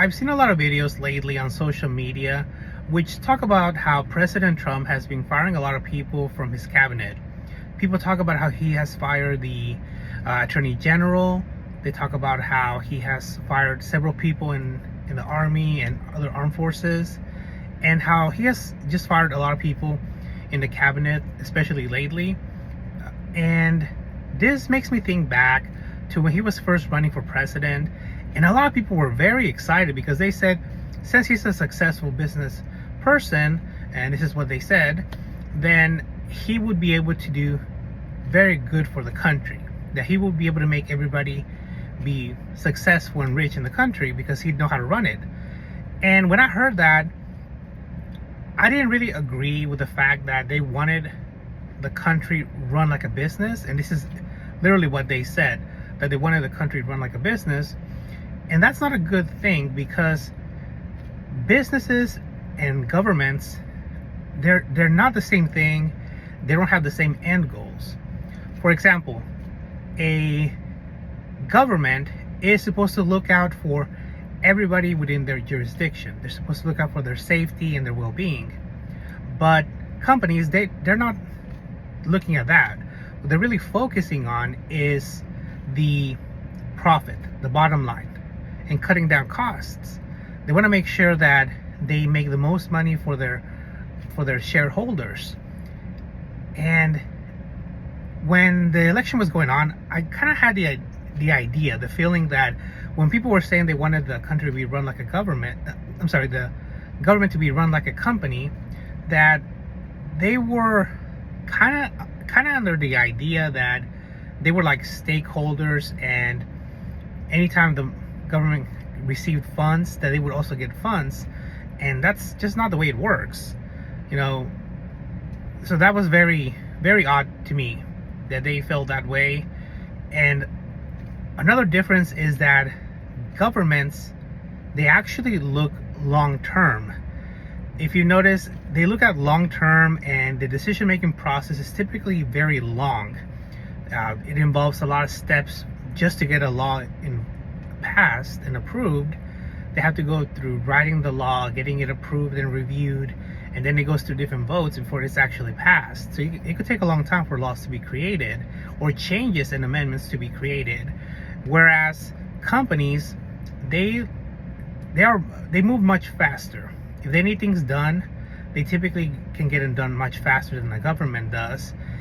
I've seen a lot of videos lately on social media which talk about how President Trump has been firing a lot of people from his cabinet. People talk about how he has fired the Attorney General. They talk about how he has fired several people in the Army and other armed forces, and how he has just fired a lot of people in the cabinet, especially lately. And this makes me think back to when he was first running for president, and a lot of people were very excited because they said, since he's a successful business person, and this is what they said, then he would be able to do very good for the country, that he would be able to make everybody be successful and rich in the country because he'd know how to run it. And when I heard that, I didn't really agree with the fact that they wanted the country run like a business. And this is literally what they said, that they wanted the country run like a business. And that's not a good thing, because businesses and governments, they're not the same thing. They don't have the same end goals. For example, a government is supposed to look out for everybody within their jurisdiction. They're supposed to look out for their safety and their well-being. But companies, they're not looking at that. What they're really focusing on is the profit, the bottom line, and cutting down costs. They want to make sure that they make the most money for their shareholders. And when the election was going on, I kind of had the idea, the feeling that when people were saying they wanted the country to be run like a government, the government to be run like a company, that they were kind of under the idea that they were like stakeholders, and anytime the government received funds, that they would also get funds. And that's just not the way it works, so that was very, very odd to me that they felt that way. And another difference is that governments, they actually look long term. If you notice, they look at long term, and the decision making process is typically very long. It involves a lot of steps just to get a law passed and approved. They have to go through writing the law, getting it approved and reviewed, and then it goes through different votes before it's actually passed. So it could take a long time for laws to be created, or changes and amendments to be created. Whereas companies, they move much faster. If they need things done, they typically can get them done much faster than the government does.